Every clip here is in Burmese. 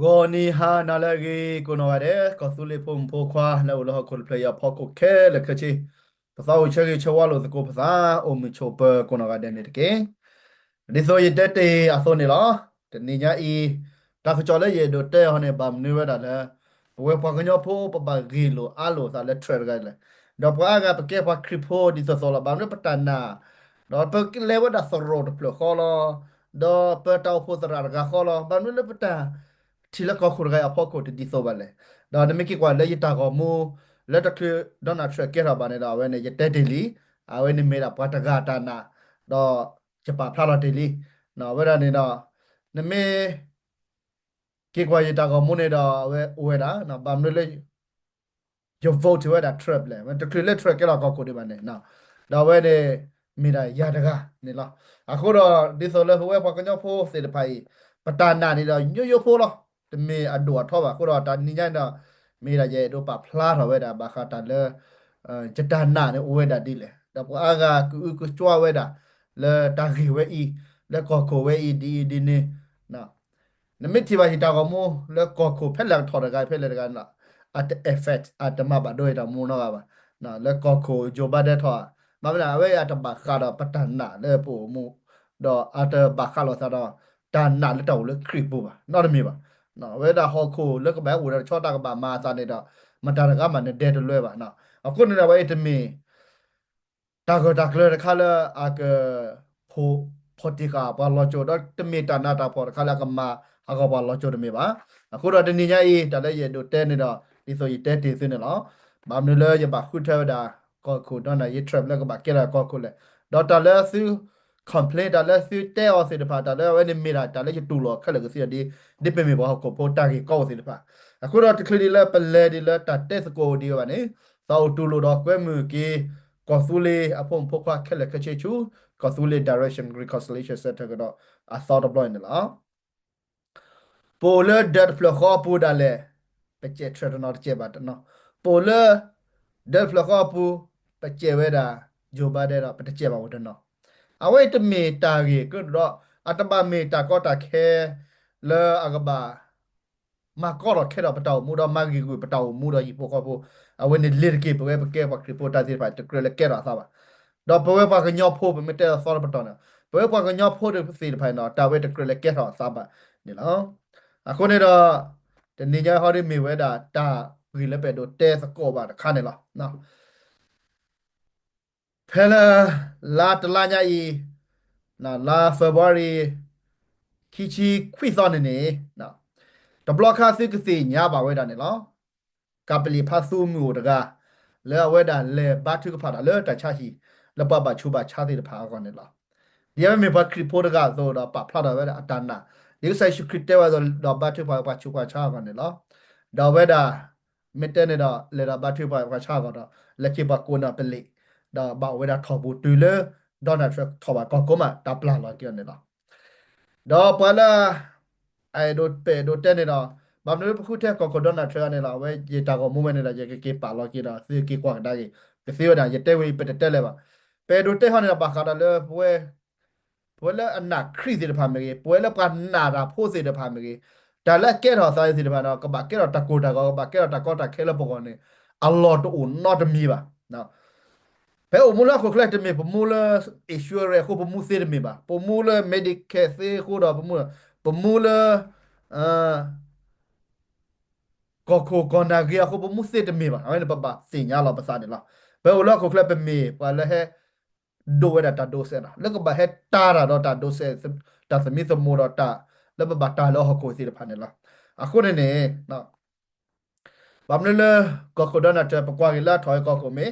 Goni ha nalagi kuno ade kosuli pum pokwa na ulo kul playa poko ke le kachi pasau chagi chawalo ko pasa o mi chopa kuno ade ne ke diso ye tete aso ne la te ni nya I ta ko chole ye do te hone bam ni wa da le we pa kanyo pho pa ba gi lo a lo sa le tre ga le do pa ga pa ke pa kripo di so so la bam ne patana do pa le wa da so ro do plo kholo do pa tau pho sa ra ga kholo bam ne le pata ทีละก็คุณก็เอาพ่อกูที่ดีโซบันเลยดอนไม่กี่กว่าเลยยตากอมูแล้วตะคือดอนนัทเชื่อเกี่ยวกับเนี่ยเราเว้นเนี่ยยเตเดลีเอาเว้นเนี่ยเมราปัตกาตานาดอจะปาพลาดเดลีเนาะเวลาเนี่ยเนาะเนี่ยไม่กี่กว่ายตากอมูเนี่ยดอเวลาเนาะบางเรื่อง your vote where that trap le man to clear track la ko ko de ban na da we de mi da ya daga ni la a ko do di so le we pa ko nyo pho se de pai patana ni do nyo yo pho lo de me a do tho ba ko do ta ni nya da mi da ye do pa phla tho we da ba kha ta le jatana ne we da di le da pa aga ku chwa we da le ta gi we I le ko we I di ni na นมิที่ว่าฮิตากมูแล้วก็คูเพลลังทอดกันเพลลังกันละอัตเอฟเฟกต์อัตมาบดด้วยตามูนอกบ่นะแล้วก็คูโจบาเดทอมาเป็นอะไรอัตบักคาร์ปัตตานาแล้วปูมูดออัตบักคาร์ลอซาดอตานาแล้วตัวเลือกคริปปูบ่นอตมีบ่นะเวลาฮอคูแล้วก็แบบอุดรชอตากบ่มาซาเนดอมันตาระกมันเดดเลยบ่นะอะคุณนี่ว่าเอตมีตากเลยคาเลอากโพโพติกาบอลโลโจดตมีตานาตาพอคาเลกมาอากบอลโลโจดมีบ่အခုတော့တနည်းညာဤတလည်းရတို့တဲနေတော့ဒီဆိုရတဲတည်စင်းနော်ဘာမလို့လဲရပါခုထဲတာကောခုတော့နာရ trap လည်းကပါကဲတာကောခုလဲဒေါက်တာလဲဆူ complain တလည်းဆူတဲအောင်စေတပါတလည်းဝဲနေမိတာတလည်းတူလောခက်လည်းကစီဒီပေမီဘောကိုပိုတာကြီးကောစေတပါအခုတော့တခလီလဲပလဲဒီလဲတတက်စကိုဒီပါနေသောတူလို့တော့ကွဲမှုကြီးကောဆူလေအဖုံဖုတ်ခွာခက်လည်းခချေချူကောဆူလေ direction reconciliation center ကတော့အသောတော့ဘလို့နေလား polar dead flow pu dale peche traditional che bat no polar dead flow pu peche weda joba de ra peche ba wada no awai te me ta ge ko do ataba me ta ko ta khe le agaba ma ko ro khe do pataw mu do ma gi gu pataw mu do yi po ko po awai ne lir ke pe ke ba kri po ta ti ba te kre le ke ra sa ba do pe pa ka nyo pho pe me te so ba to na pe pa ka nyo pho de si de phai no ta we te kre le ke ra sa ba ni lo အခုနေတော့ဒီနေကြဟောဒီမီဝဲတာတာဝီလည်းပဲတော့တဲစကောပါတခါနေလားနော်ဖဲလာလာတလာညာဤနော်လာဖေဗရီခီချီခွိစောနေနေနော်တဘလခါစစ်ကစီညာပါဝဲတာနေလားကပလီဖာဆူမူတကလဲဝဲတာလဲဘာထုကဖာတာလဲတချာဟီလပပချူပါချာသေးတဖာကောနေလားဒီအမေဘခရီပိုတကဆိုတော့ပဖလာတာဝဲတာအတန်းနာဒီဆိုင်ရှုခရစ်တဲဝါတော့ဘာထုပါပါချူပါချာကောနေလား ဒါဝဲတာမစ်တဲနေတော့လေတာဘတ်ထရီပါကချာကတော့လက်ချိပါကိုနာပလိဒါဘာဝဲတာထော်ဘူးတူလေဒေါ်နယ်ထရက်ထော်ပါကောကမတာပလာလာကျနေတော့ဒါပလာအိုင်ဒိုပေဒိုတဲနေတော့ဘာမလို့ခုတဲ့ကောကဒေါ်နယ်ထရက်နေတော့ဝဲရေတာကောမူမနေတော့ရေကေပါလာကြတော့စီကေကွာဒါကြီးစီဝဒါရတဲဝေးပတက်တက်လဲပါပေဒိုတဲဟန်နေပါခါတယ်လဲပွဲလဲအနာခရီးစီတဖာမေပွဲလဲကနာတာဖို့စီတဖာမေဒါလက်ကဲတော်ဆိုင်စီတဖာတော့ကဘာကဲတော်တကူတာကောဘာကဲတော်တကောတာခဲလပကောနေအလော်တူnot me ပါနော်ဘယ်အမူလာခုခလက်တမေပမူလာ issue ရခုပမူစေတမေပါပမူလာ medical စေခုတော့ပမူလာအာကောခိုကွန်ဒါဂီအခုပမူစေတမေပါအဲ့ဒါပပစင်ညာလာပစာနေလားဘယ်အလောခုခလက်ပမေပါလဲဟဲဒိုဝဲတာဒိုဆေနာလက်ကဘာဟဲတာရာတော့တာဒိုဆေတာသမီသမူတော့တာလက်ပပတာလောဟကိုစီတဖာနေလားအခုနေနေနော် bam le ko ko dana te pa kwa la thoi ko ko me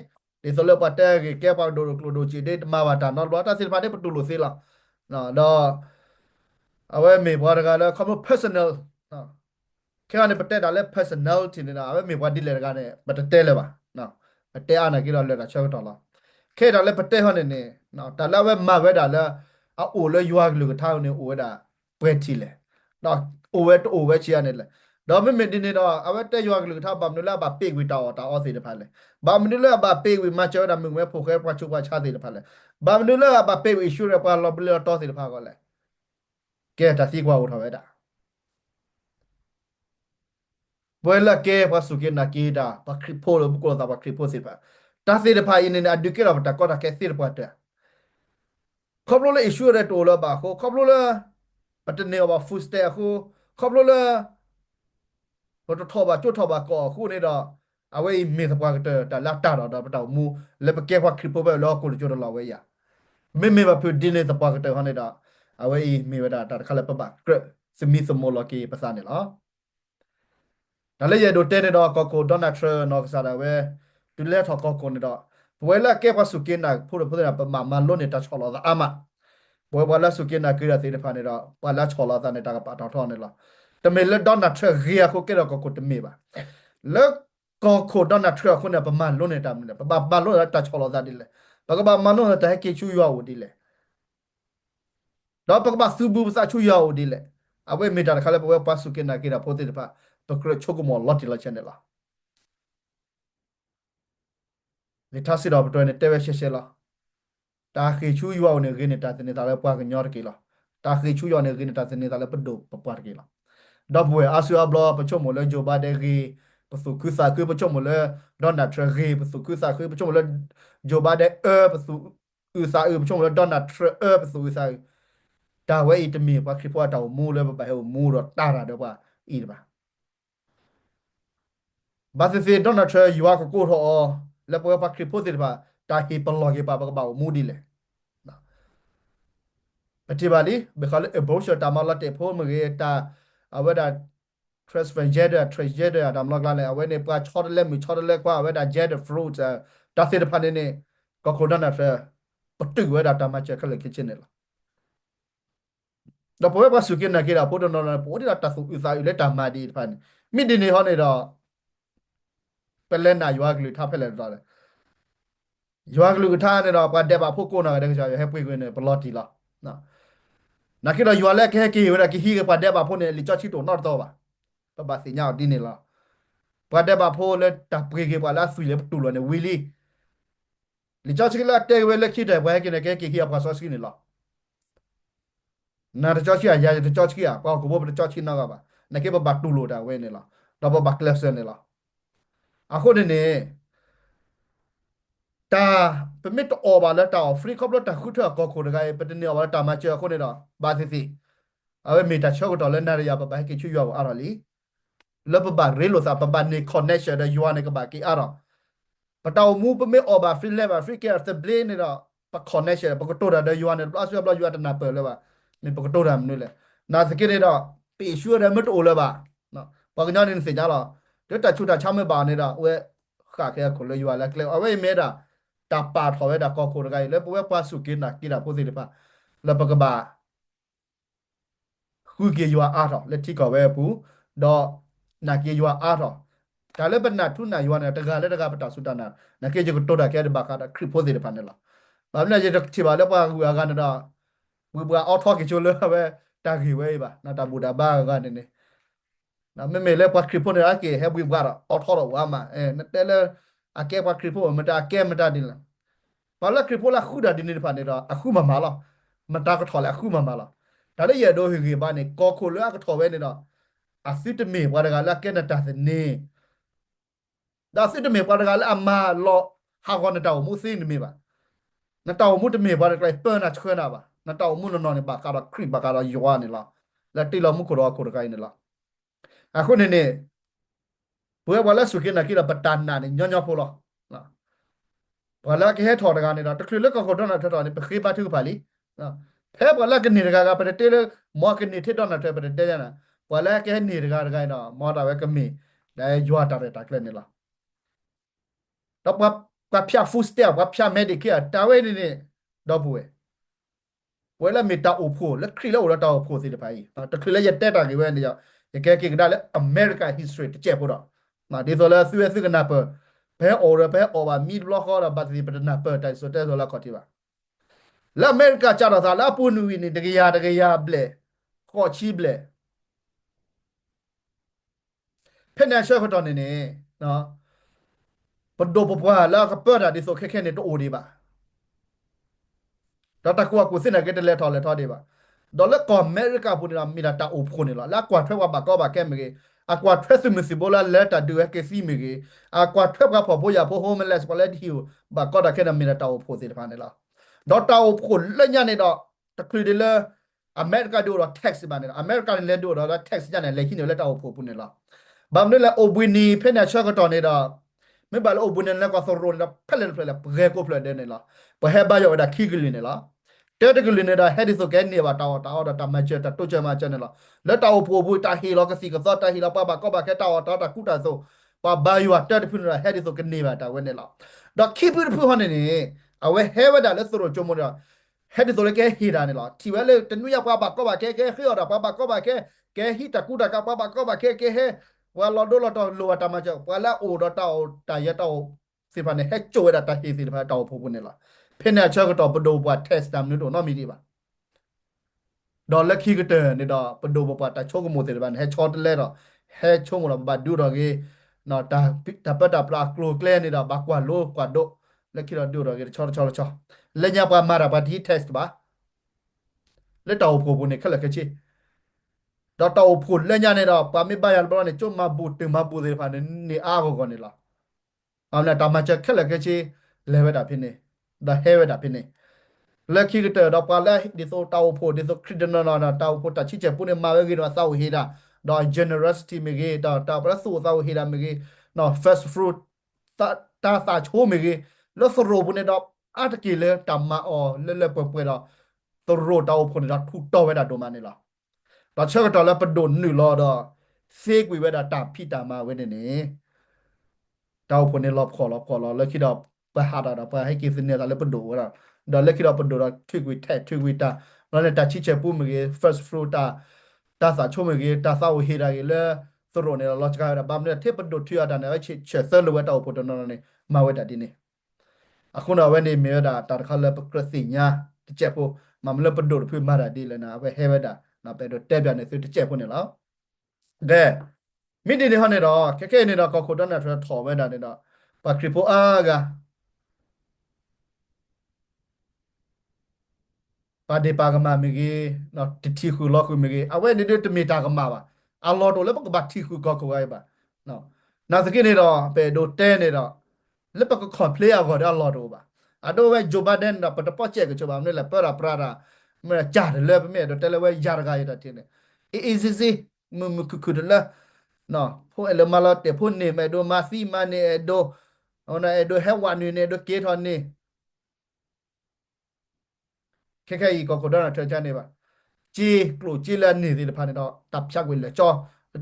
de so le pa te ke pa do klo do chi de ma ba ta no ba ta sil pa de tu lo se la no do awe me ba ga la ko personal no ke ne pa te da le personal ti ne na awe me ba di le ga ne pa te le ba no pa te ana ki lo le da chok to la ke da le pa te ho ne ne no ta la we ma we da la a o le yua lu ka tha ne o da pwe ti le no o we chi ya ne le ဒါပေမဲ့ဒီနေ့တော့အဝတ်တက်ရွာကလေးထားဘာမလို့လဲဘာပေကွေတောတာအော်စီတဖာလဲဘာမလို့လဲဘာပေကွေမချောတာမြဲဖိုခဲပချုကချာစီတဖာလဲဘာမလို့လဲဘာပေကွေရှူရပါလောဘလတော်စီတဖာကောလဲကဲတစီကွာဦးထားပဲတာ Vuela que pasu que na kida pa kripo lo buko da pa kripo sipa ta se de pa yin ne aduke ra ta ko ta ke sir pa ta khoblo le issue re to lo ba ko khoblo le atne ba fuste ko khoblo le ko to thoba chot thoba ko khu ne da awe me sa pa ta ta la ta da pa ta mu le pa ke pa kripo ba lo ko jo da la we ya me ba phu din ne sa pa ta ha ne da awe me ba da ta khala pa ba semi so mo lo ke pa sa ne la นั่นเลยดูเต้นดอกก็โดนัททรัมป์นอกจากนั้นเว้ยดูแลทอกก็คนดอกเวลาเก็บว่าสุกินนะพูดนะประมาณมันล้นเนี่ยจะชอลล์อามาเวลาสุกินนะคืออะไรที่ผ่านเนี่ยเวลาชอลล์เนี่ยตากปาทอเนี่ยละแต่เมื่อโดนัททรัมป์เรียกเขาเกี่ยวกับคนที่มีบ้าแล้วก็โดนัททรัมป์คนเนี่ยประมาณล้นเนี่ยตามเนี่ยประมาณล้นเนี่ยจะชอลล์ดีเลยปากบ้ามันล้นเนี่ยจะให้เกี่ยวชูยาวดีเลยแล้วปากบ้าซูบูภาษาชูยาวดีเลยเอาไว้ไม่ได้เขาเลยบอกว่าปัสสุกินนะคืออะไรพูดถึงป่ะปากเรื่องชกมอลล์ที่ละเช่นเดียวละ ni thasi do to ne tebe she she la ta khi chu yu ne ge ne ta ne ta le pa ke nyor ke la ta khi chu yo ne ge ne ta ne ta le pdo pa pa ke la do bwe asu ablo pa cho mo le jo ba de ge pa su ku sa ku pa cho mo le don na tre ge pa su ku sa ku pa cho mo le jo ba de pa su u sa u pa cho mo le don na tre pa su u sa ta we it mi pa ki po ta mu le pa he mu ro ta ra de pa i ba ba se don na tre yu a ko tho le pa ki po se ba ta hi pa lo ge pa ba mu di le ปฏิบัติเบคาเลเบอร์ชตามมาลาเตพอมเกตาเอาไว้ดา transfer trade ตามลากลาเลยเอาไว้ในปลาช็อตเล่มมีช็อตเล็กว่าเอาไว้ดา jet fruit ตัดสินพันธุ์นี่ก็คนนั้นนะปฏิวัติดาตามมาเจอเขาเลยคิดเช่นนี้ละเราพอว่าสุกินนักกีฬาพูดนนพูดที่เราตัดสุอุตสาหอยู่เลยตามมาดีพันมิดินี่เขาเนี่ยเราเป็นเล่นนายว่ากลือท่าเป็นเล่นเราเลยยวากลือท่าเนี่ยเราปฏิบัติพวกกูนะเด็กชายให้พูดกันเนี่ยปลอดทีละนะ na kira yuale ke ki wala ki hi pa de ba pho ne li cho chi to not to ba ba si nya di ne la pa de ba pho le ta pre ke ba la sui le tu lo ne wili li cho chi la te we le ki de ba ke ne ke ki hi pa so si ne la na de cho chi ya de cho chi ya pa ko bo de cho chi na ga ba na ke ba tu lo da we ne la da ba class ne la a kho ne ตาเป็นไม่ต้องออกมาแล้วตาฟรีครอบรถตาคุดเถอะก็คนกันเป็นเนี่ยว่าตามาเจอคนเนี่ยบาสิสิเอาไว้มีแต่ชอบก็ตอนเล่นนาฬิกาปะไปให้กิช่วยอยู่อะไรลีแล้วปะบาเรโลซาปะบานี่คอนเนคชั่นได้ยูอันเนี่ยก็บากี่อะไรปะตามูเป็นไม่ออกมาฟรีเลย์ฟรีแคร์สเบลเนี่ยปะคอนเนคชั่นปะก็ตัวได้ยูอันเนี่ยปลาสุดปลายูอันน่าเปิดเลยว่ะนี่ปะก็ตัวได้มันนี่แหละน่าสกิลเนี่ยปีชัวร์ได้ไม่ตัวเลยว่ะเนาะปะก็ย้อนนี่เสียจ้าละเดี๋ยวแต่ชุดแต่ช้ำไม่บานเนี่ยเว้ยข้าแค่คนเลยยูอันแล้วเอาไว้เมด้า ตาปาทอเวดากอโครไกแล้วพวกว่าสุกินนะกินอะพูดสิเลยปะแล้วปะกบาคุยเกียวอาทอแล้วที่ก็เวปูดอนาเกียวอาทอแต่แล้วเป็นนัดทุนนายวันเนี่ยตะการแล้วตะการปะตาสุดานานักเกจิก็ตัวดาแค่เดบากาดคริปโพสิเลยพันเนี่ยละแบบนั้นจะที่บ้านแล้วปะกูอาการนั่นอะกูอาทอกิจเลยเว้ตากีเว้ปะนาตาบูดาบ้ากันเนี่ยนะไม่เลยปะคริปโพเนี่ยอาเกให้บุบการอทอร์ว่ามานั่นแต่แล้วอาเกปะคริปโพมันตาเกมันตาดิละ มาแล้วคริปโพละคู่ดาดินในผ่านเนี่ยอะคู่มาละมันตากระถอละคู่มาละแต่ได้ยาโดยเหตุบ้านเนี่ยก็คนละกระถอไว้เนี่ยอาศิตเมว่าดักละแกนตาเสน่ดาศิตเมว่าดักละอามาลอฮากอนตามุสินเมบะนั่นตามุตเมว่าดักละเปิ้นอะชวนอะบะนั่นตามุนนอนเนี่ยบาการะคริปบาการะยัวเนี่ยละแล้วที่เรามุขรอคุรกายเนี่ยละอะคนเนี่ยเพื่อว่าละสุกินนักกีฬาปัตตานนาเนี่ยย้อนๆพอละ พอแล้วก็ให้ถอดกันนี่นะตะคริวเล็กก็คนนั้นถอดนี่ไปขี้บ้าทุกพาลีนะเพ่พอแล้วก็นี่ระกาไปเตะเลยมอกันนี่ที่ตอนนั้นเธอไปเตะนะพอแล้วก็ให้นี่ระกาเนาะมอตาเวก็มีได้ยัวตาเรตักเลยนี่ละแล้วกับพิอาฟูสเตียกับพิอาเมดิเคียตาเวนี่นี่ดอบเวเวลามีตาอุพูแล้วคริแล้วเราตาอุพูสิเดไปตะคริวแล้วยัดเตะตากี่เว้นนี่จ้ะยังแกกินได้เลยอเมริกา history ที่เจ็บปวดนะดีโซเลสเวสกันนะเปเพ่โอเรเพ่โอว่ามีล็อกอะไรบัตรที่เป็นนับเปิดแต่สุดท้ายโซลาคอติบา แล้วอเมริกาจาราซาแล้วปูนูวินี่เดกยาเบลขอชีเบลเพนแนเชอร์ก็ตอนนี้เนาะปดโดปปว่าแล้วก็เปิดอะดิโซแค่เนี่ยตัวโอดีบ่ะเราตะกัวกูสินะก็จะเลทอดีบ่ะดอลลาร์ก่อนอเมริกาพูดนะมีนาตาอุปคนนี่ละแล้วกว่าเท่าว่าบากก็บากแก้มเมื่อกี้ aqua tres musibola letter do ke si mi ge aqua trap ka pho ya pho homeless quality hiu ba ko da ke na mi na ta o pho se ta ne la do ta o pho le nya ne do ta kri de le America do tax ba ne America le do tax nya ne le ki ne le ta o pho pu ne la ba ne la o bu ni phe na cha ko to ne da me ba le o bu ne le ko so ro ne phe le phe le re ko phe de ne la ba he ba yo da ki gli ne la technically ne da head is okay ne ba ta ma che ta to che ma che ne la le ta o pho bu ta hi lo ka si ka so ta hi la pa ba ko ba ke ta ku ta so pa ba yo ta de phu ne head is okay ne ba ta we ne la da ki pu phu ha ne ne a we he ba da le so ro cho mo da head is okay hi da ne la ti we le te nu ya pa ba ko ba ke hi yo da pa ba ko ba ke hi ta ku da ka pa ba ko ba ke he wa lo do lo to lo ta ma che wa la o do ta o ta ya ta o si pa ne he cho da ta hi si da ta o pho pu ne la ဖိနေချက်ကတော့ပဒိုဘွား test တမ်းလို့တော့နော်မီဒီပါဒေါ်လက်ခိကတဲ့နေတော့ပဒိုဘွားတာချိုးကမိုတဲ့ဘာဟဲချောတလဲတော့ဟဲချုံတော့ဘာဒူတော့ကေနော်တာပတာပလာကလိုကလဲနေတော့ဘာကွာလို့ကွာတော့လက်ခိတော့ဒူတော့ကေချောလက်ညာပါမာရာပါဒီ test ပါလက်တော်ဖို့ဖို့နေခက်လက်ကချီတော့တော်ဖို့လက်ညာနေတော့ပါမေပါရဘလောနေချုံမဘူးတင်မဘူးတဲ့ဖာနေအားကိုကနေလားအောင်လာတမချက်ခက်လက်ကချီလဲဝဲတာဖြစ်နေဒါဟဲဝဲတာဖြစ်နေ လက်ခိကတဲ့တော့ပါလဲဒီဆိုတောက်ဖို့ဒီဆိုခရစ်ဒနနာတောက်ဖို့တချိချက်ပုနေမာဝဲကြီးတော့စောက်ဟေးတာတော့ generosity မကြီးတော့ပရဆူစောက်ဟေးတာမကြီးနော် first fruit တာစာချိုးမကြီးလို့စရိုပုနေတော့အတကီလေတမအော်လဲပွဲတော့သူရိုတောက်ဖို့နေတော့ထူတော့ဝဲတာဒိုမနေလားတော့ချက်တော့လဲပဒုန်နူလောတော့စေကွေဝဲတာတာဖိတာမဝဲနေနေတောက်ဖို့နေလောလက်ခိတော့ပဟာတာပဟိကိစနေတယ်ပဒုဝဲဒါလက်ခိတော့ပဒိုတော့ထွေကွေတာနော်လေတာချိချက်ပူမကြီး first fruit တာစာချုံမကြီးတာစာဝဟေရာကြီးလေစရိုနေလောချကာဘာမနဲ့ထေပဒိုထွေရတာနဲ့ချစ်ချက်ဆဲလိုဝဲတော့ဖို့တော့နော်နေမဝဲတာဒီနေအခုတော့ဝဲနေမြေတာတာခါလေပကရစီညာတချက်ဖို့မမလပဒိုဖွေမာတာဒီလေနာဝဲဟဲဝဲတာနော်ပဲတော့တက်ပြနေသူတချက်ဖို့နေလောကဲမိဒီနေဟောနေတော့ခဲနေတော့ကောခိုတော့နဲ့ထော်ဝဲတာနေတော့ပါခရီပိုအားက ပါဒေပါကမာမီကြီးနော်တတိခုလောက်ခုမီကြီးအဝဲနေတဲ့တမီတာကမာပါအလော်တိုလည်းပကဘာတီခုကောကိုဝဲပါနော်နောက်စကိနေတော့ပဲဒိုတဲနေတော့လက်ပကခွန်ပလေယာကောတော့လော်တိုပါအတော့ဝဲဂျိုဘာဒန်တော့ပတပတ်ချက်ကချိုပါမလဲပရာပရာမကြာတယ်လေပမေတော့တယ်ဝဲယာရကရတဲ့တင်းအေးစီမခုခုတယ်လားနော်ဖိုအလမလာတေဖိုနေမဲဒိုမာစီမနေဒိုဟိုနေဒိုဟဲဝါနေဒိုကေထော်နေခဲကြီးကောကိုတော့ထချနေပါ จีกลูจีละนี่สิพันเนาะตับชักเวลจอ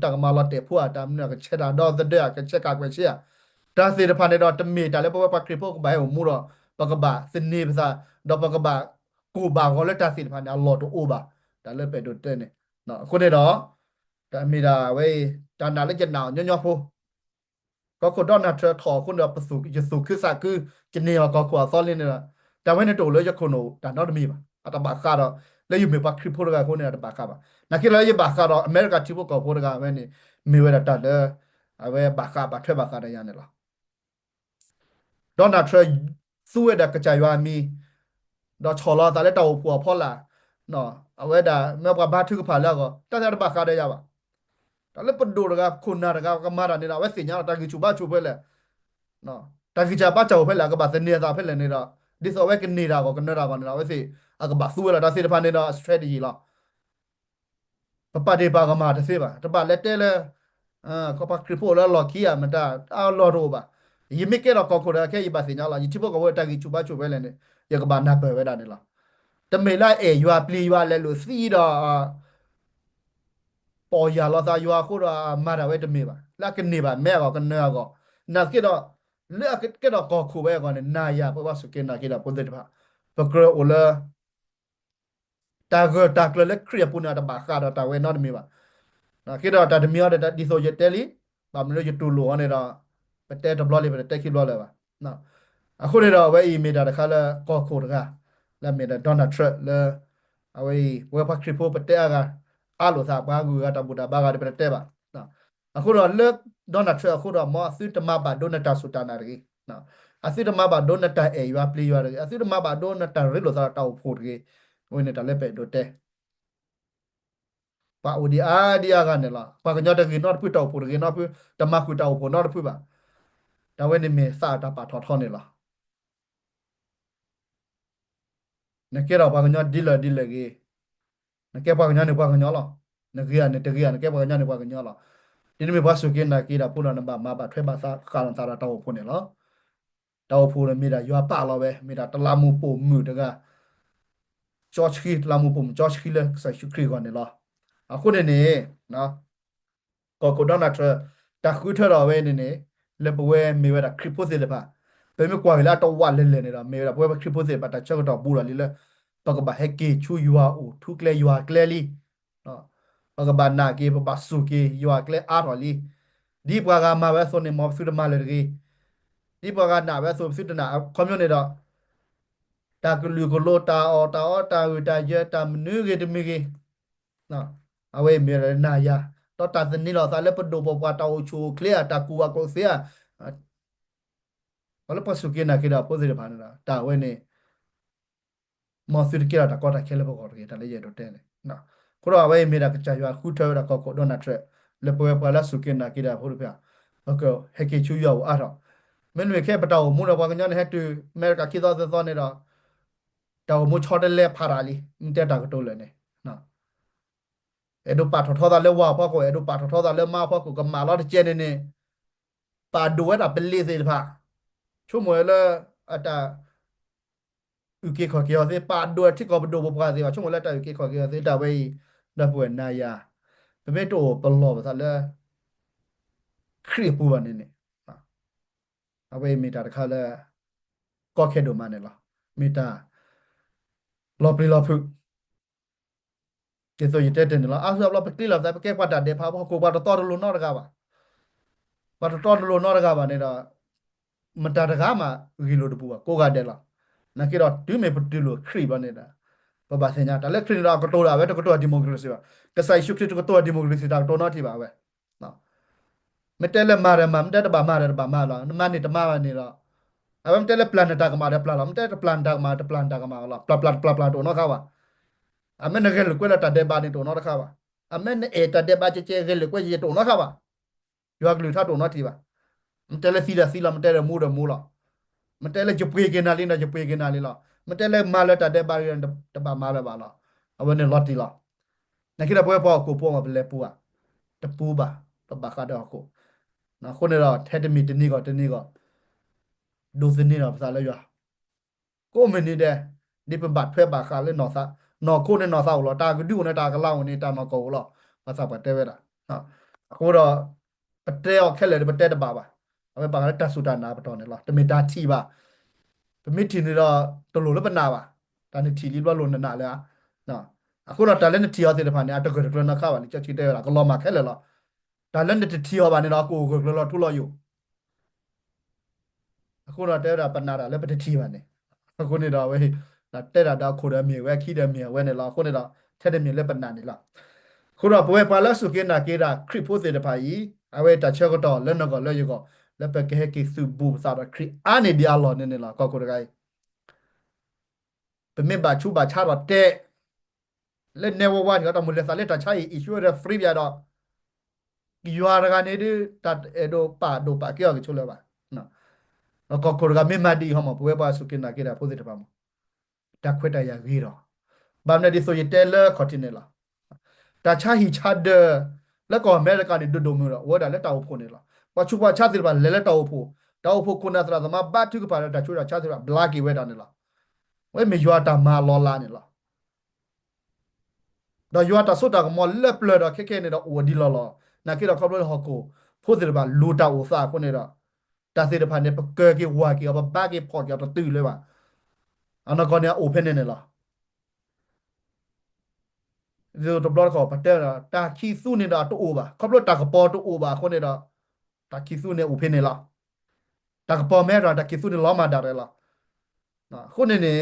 ตากมาลอเตพัวตามเนี่ยก็เชดาดอเดก็เชกากเวเชียตาสิพันเนาะตมีตาแล้วเพราะว่าปากคริโปก็ไปหูมูรอปากบะสินีภาษาดอปากบะกูบาก็เลยตาสิพันเอาลอตโอบาตาเลยไปดูเต้เนี่ยเนาะคนเนาะตามีดาไว้ตานาเลยจะหนาวย่อๆพูก็คนดอนน่ะเธอถอคนเดียวประสูจะสูคือสักคือจะเนี่ยก็ขวาซ้อนเลยเนี่ยแต่ไว้ในตัวเลยจะคนโนแต่นอตมีป่ะอัตบาคาดแล้วอยู่มีปักคริปโปรกาคนเนี่ยอัตบาคาป่ะนักกีฬาอยู่บาคาดอเมริกาทิปก็โปรกาเว้นี่มีเวลาตัดเลยเอาไว้บาคาบาเทบาคาได้ยังเนี่ยล่ะดอนน่ะเธอสู้ได้กระจายว่ามีดอชอลอตาเลตเอาผัวพ่อละเนาะเอาไว้ด่าเมื่อว่าบ้าทึกผ่านแล้วก็ตั้งแต่บาคาได้ยังป่ะแต่แล้วปดูนะครับคุณนะครับก็มาดันนี่เราไว้สิ่งนี้เราตากิจูบ้าชูเพื่อเลย နော်တာဂီချာပါချောဖက်လာကပါစနေသာဖက်လည်းနေတော့ဒီဆိုဝဲကနေဒါကောကနေဒါကောနေတာဝဲစီအကပါဆူလာဒါစီတဖာနေတော့ strategy လားပပဒေပါကမာတစေပါတပလက်တဲလဲကပခရီပိုလာလော်ကီယာမတာအာလော်ရိုပါယမိကေတော့ကောခိုဒါခဲယပါစညာလာယတိဘောကဝဲတာဂီချူပါချူပဲလည်းနေရကပါနာပဲဝဲတာနေလားတမေလာအေယွာပလီယွာလဲလို့စီတော့ပေါ်ရလာသာယွာခိုတော့မာတာဝဲတမေပါလက်ကနေပါမဲကောကနေကောနာကေတော့เลือกก็ดอกกอคูไว้ก่อนเนี่ยนายาเพราะว่าสุเกนากิดาปนเตตพะปะเกรโอเลตาเกลเล็กเครียปุนาตบาคาตาเวนอดมีบะนะกิดาตาดมีอดตาดิโซเจเตลีบามเลยตูโลเนี่ยดาปะเตดบลอลีปะเตคิบลอเลยบะนะအခုနေတော့ဝဲအီမီတာတခါလဲကောခိုတကလက်မီတာဒေါ်နယ်ထရလဲအဝေးဝဲပါခရီပိုပတဲကအလိုသာဘာကူကတဘူတာဘာကတပတဲပါနော်အခုတော့လက်ဒေါ်နယ်ထရအခုတော့မောအစစ်တမပါဒိုနတာဆူတာနာရီနော်အစစ်တမပါဒိုနတာအေရွာပလီရွာရီအစစ်တမပါဒိုနတာရီလိုသာတောက်ဖို့တကေဝင်းနေတာလက်ပဲဒိုတဲပ pa odi a dia ga ne la pa ga nya de gi not pu tau pu de gi not pu ta ma ku tau pu not pu ba ta we ni me sa ta pa tho tho ne la ne ke ra pa ga nya di le gi ne ke pa ga nya ne pa ga nya la ne gi ya ne te gi ya ne ke pa ga nya ne pa ga nya la ti ni me pa su ke na ki da pu na ba ma ba thwe ba sa ka lan sa ra tau pu ne la tau pu ne mi da yua pa la we mi da ta la mu pu mu de ga George Hill လာမှုပုံ George Hill လဲဆက်ရှုခရီကနေလားအခုနေနေနော်ကောကိုဒေါနာထတခုထတော့ပဲနေနေလေပွဲမေဝတာခရစ်ပိုစေလေပါဘယ်မကွာလာတော့ဝါလဲလဲနေတာမေဝတာပွဲခရစ်ပိုစေပါတချက်တော့ဘူးလာလေပကဘာဟက်ကေချူယူအာအိုထုကလေယူအာကလေလီနော်ပကဘာနာကေပပဆူကေယူအာကလေအာတော်လီဒီပွားကမှာပဲဆိုနေမော်ဆူဒမာလေကြီးဒီပွားကနာပဲဆိုစစ်တနာကွန်မြူနေတော့တာကလူကလိုတာဝတာရတာမနုကေတမီကေနော်အဝေးမေရနာယာတော့တာသနီလောသာလက်ပဒိုဘောပါတာအိုချိုကလီယာတာကူဝါကိုဆေယာဘာလို့ပစုကေနာကေတာပိုစီရပါနေတာတာဝဲနေမော်ဆူကေတာကောတာခဲလဘောကောကေတာလေရတော့တဲ့နော်ကိုတော့အဝေးမေတာကချာရွာခုထောတာကောဒေါနာထရက်လေပွဲပါလာစုကေနာကေတာဖို့ပြဟုတ်ကဲ့ဟက်ကေချူယောအားတော့မင်းတွေခဲပတောမူတော့ဘာကညနေဟက်တူအမေရိကခိသောသောနေတော့တောမူချော်တယ်လေဖာရာလီတဲ့တာကတိုးလည်းနေနော်အဲ့တို့ပါထောတာလဲဝါဖောက်ကိုအဲ့တို့ပါထောတာလဲမဖောက်ကိုကမာလာတဲ့ကျနေနေပါဒွဲတာပလေးစေဖာချုံမွေလဲအတာဥကေခေါ်ကျော်စေပါဒွဲတိကောဘဒိုဘပွားစေပါချုံမလဲတာဥကေခေါ်ကျော်စေတာဝဲဒပွေနာယာပမေတိုပလောပါသလဲခရီပူပါနေနေအဝဲမီတာတခါလဲကော့ခဲဒိုမနဲ့လားမီတာလော်ပလီလော်ဖုကျေဆိုရတဲ့တယ်နော်အားစပ်လော်ပကလီလော်တဲ့ကဲကွာတာတဲ့ဖာဘောကိုပါတော့တော်လို့နော်တကားပါပါတော့လို့နော်တကားပါနေတော့မတာတကားမှာဂီလိုတပူပါကိုကတဲ့လားနကေတော့ဒူးမေပတူလို့ခရီပါနေတာဘာဘာစညာတလက်ခရီတော့ကတော်တာပဲတကတော့ဒီမိုကရေစီပါကဆိုင်ရှုခရီတကတော့ဒီမိုကရေစီတော့တော်တော့ထိပါပဲနော်မတဲလက်မာရမမတဲတပါမာရတပါမာလားနမနေတမပါနေတော့အဘမတဲလက်ပလန်တာကမာတဲ့ပလန်လားမတဲပလန်တာကမာတဲ့ပလန်တာကမာလားပလန်တော့နော်ခါပါအမေနဂဲလကွဲလာတတဲ့ပါနေတော့နော်ခါပါအမေနဲ့တတဲ့ပါချေချေဂဲလကွဲရတော့နော်ခါပါရွာကလူထားတော့နော်ထိပါမတဲလက်စီလာမတဲလက်မူတော့မူလားမတဲလဲကြပွေကနာလေးနော်ကြပွေကနာလေးလားမတဲလဲမာလက်တတဲ့ပါရတပါမာလဲပါလားအဝနဲ့လော်တီလားနခိရပွဲပေါ်ကိုပေါ်မှာဘလဲပူอ่ะတပူပါတပါခါတော့ကိုနော်ခုနေတော့ထဲတမီတနည်းကဒိုစနေတော့ပါလဲရွာကိုမနေတဲ့ဒီပဘတ်ဖဲပါခါလဲနော်စာနော်ကိုနဲ့နော်စာလို့တာကဒူနဲ့တာကလောင်းနေတာမကောလို့ဘာသာပါတဲဝဲတာနော်အခုတော့ပတဲောက်ခက်လေပတဲတပါပါအမေပါကတဆူတာနာပတော်နေလားတမီတာချီပါပမီတီနေတော့တလို့လပနာပါတာနေတီလီဘလို့နာလေနော်အခုတော့တာလည်းတီရောတဲ့ဖာနေအတကရကနခါပါနေချက်ချီတဲရကလောမခဲလေလားတာလည်းတီရောပါနေတော့ကိုလောထူလို့ယူအခုတော့တဲတာပနာတာလည်းပတတီပါနေအခုနေတော့ဝဲဒါတဲတာတော့ခိုးတယ်မြေဝဲခိတယ်မြေဝဲနေလားခုနေတော့ထဲတယ်မြေလည်းပနာနေလားခုတော့ဘွယ်ပါလာစုကေနာကေတာခရစ်ဖို့တဲ့ဖာကြီးအဝဲတချက်ကတော့လက်နော်ကလက်ရကလက်ပကဲကေစုဘူစာတော့ခရစ်အနေဒီအလောနေနေလားကောကိုတကိုင်ပမေပါချူပါချတော့တဲ့လက်နေဝဝါကတော့မလက်စားလက်တချိုင် issue ရ free ပြတော့ယူရကနေတတ်ဒိုပါကြောက်ချိုးလဲပါနော်ကောကိုကမေမဒီဟောမပွဲပါစုကနာကေတာဖို့တဲ့ပါမတခွတ်တရကြီးတော့ဘာနဲ့ဒီဆိုရတဲလခေါ်တင်နေလားတချာဟီချာဒလက်ကောအမေရိကန်ဒီဒိုမျိုးတော့ဝဒါလက်တောက်ဖို့နေလားပချူပါချာတိပါလဲတောက်ဖို့ကိုနာသရာသမဘတ်တုကပါတချူတာချာတိပါဘလာကီဝဲတာနေလားဝဲမေယွာတာမာလောလာနေလားတော့ယွာတာဆိုတာကမလက်ပလတော့ခက်ခဲနေတော့ဝဒီလောလောနာကေတော့ခေါပလဟကိုဖို့တဲ့ပါလူတာဥစားကိုနေတော့တာစေတဖာနေပကဲကေဝါကေဘဘာကေဖော်ကြတော့တူလဲပါအနာကောနေအိုဖင်နေလားဒီတော့ဘလော့ကောပတ်တဲ့တာခီစုနေတာတူအိုပါခေါပလတာကပေါ်တူအိုပါကိုနေတော့တာခီစုနေအိုဖင်နေလားတာကပေါ်မဲတာခီစုနေလောမာတာရဲလားနော်ခုနေနေ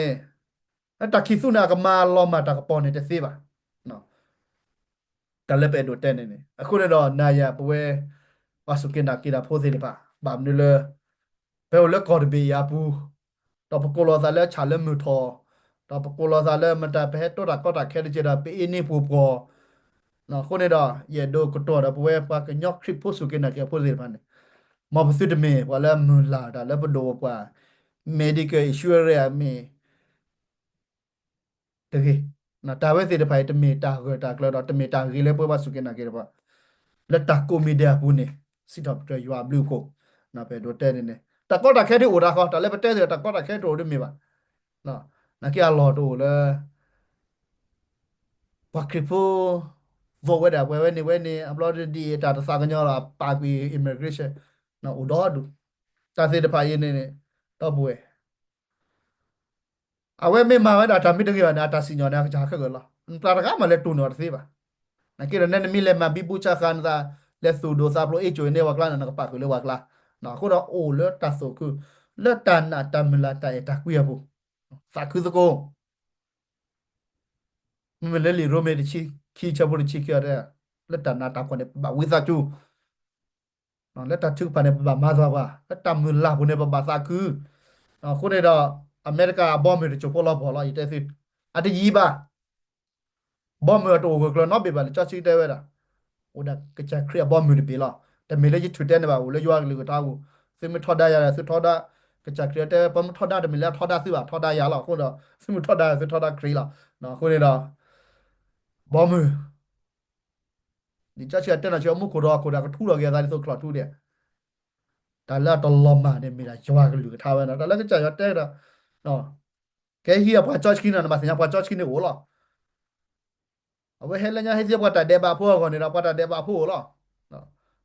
တာခီစုနာကမာလောမာတာကပေါ်နေတဲ့စေးပါနော်တလည်းပဲတော့တဲ့နေနေအခုလည်းတော့နာယာပွဲဝါစုကင်နာကီတာဖိုးစေးပါဘာမလို့လဲဘယ်လိုကော်ဒဘီယာပူတော့ပကိုလောသာလဲချာလဲမူထောတော့ပကိုလောသာလဲမတာပဲတော့တာကောတာခဲကြတာပေးနေပူပေါ် နော်ခုနေတော့ရေဒိုကတော်တော့ပွဲပါကညော့ခရစ်ဖို့စုကနာကေဖို့စီဖာနေမဘစစ်တမေဝလာမလာတာလည်းဘဒိုကွာ medical issue ရအမေတကယ်နော်တာဝဲစီတဖိုင်တမေတာကတာကလတော့တမေတာကြီးလည်းပွဲပါစုကနာကေတော့လက်တာကိုမီဒီယာဘူးနေစစ်တော့ပြရွာဘလူးကိုနော်ပဲဒိုတဲနေနေတကောတာခဲတဲ့အိုတာခေါတာလည်းပဲတဲတယ်တကောတာခဲတော်တယ်မေပါနော်နကေအလော်တို့လေဝါခရဖိုဗောဝဲတာဝဲနေအပလော့ဒဒီတာတစားကညောလာပါကွေ immigration နော်ဥတော်ဒူတာစေတဖာရင်းနေနေတော့ပွဲအဝဲမေမာဝဲတာတာမိတကေနာတာစီညောနာကြာခက်ကောလာပလာတကမလဲတူနော်သေးပါနကေရနေမီလဲမဘီပူချာခန်သာလက်ဆူဒိုစာပလိုအေချိုနေဝကလာနကပါကွေလေဝကလာနော်ခုတော့အိုလဲတာဆိုခုလက်တနာတမလာတိုင်တာကွေဘူးစာခုစကိုမလဲလီရိုမေတချီခီချဘူးချီခရတဲ့လက်တနာတာခွန်ဘာဝိဇာချူနော်လက်တချူပန်နေဘာမာဇာဘာလက်တမလာဘူးနေဘာစာကူခုနေတော့အမေရိကဘောမီချိုပိုလာဘောလာဤတဲ့စီအတကြီးပါဘောမီတော့ကိုကလနော်ဘေဘာချချီတဲ့ဝဲတာဟိုဒါကချခရဘောမီဘေလာတမေလေချထွတဲ့နေပါဘူးလေရွာကလေးကတာကိုစင်မထော်ဒါရစထော်ဒါကချခရတဲ့ပမထော်ဒါတမေလေထော်ဒါစီပါထော်ဒါရလာခုတော့စင်မထော်ဒါစထော်ဒါခရီလာနော်ခုနေတော့ဘောမီဒီချချတဲ့နော်ချေမှုခိုတော့ခိုဒါကထူတော့ကြသားဆိုကလထူတဲ့ဒါလာတော့လော်မာနေမိတာရွာကလူကထားပဲနော်ဒါလည်းကချရတဲ့တော့နော်ကဲဟီအပွားချော့ချ်ကင်းနော်မစညာပွားချော့ချ်ကင်းနေဟောလား အဝဲဟဲလညာဟဲစီပွားတာတဲ့ပါဖို့ကောနေတာပွားတာတဲ့ပါဖို့လောနော်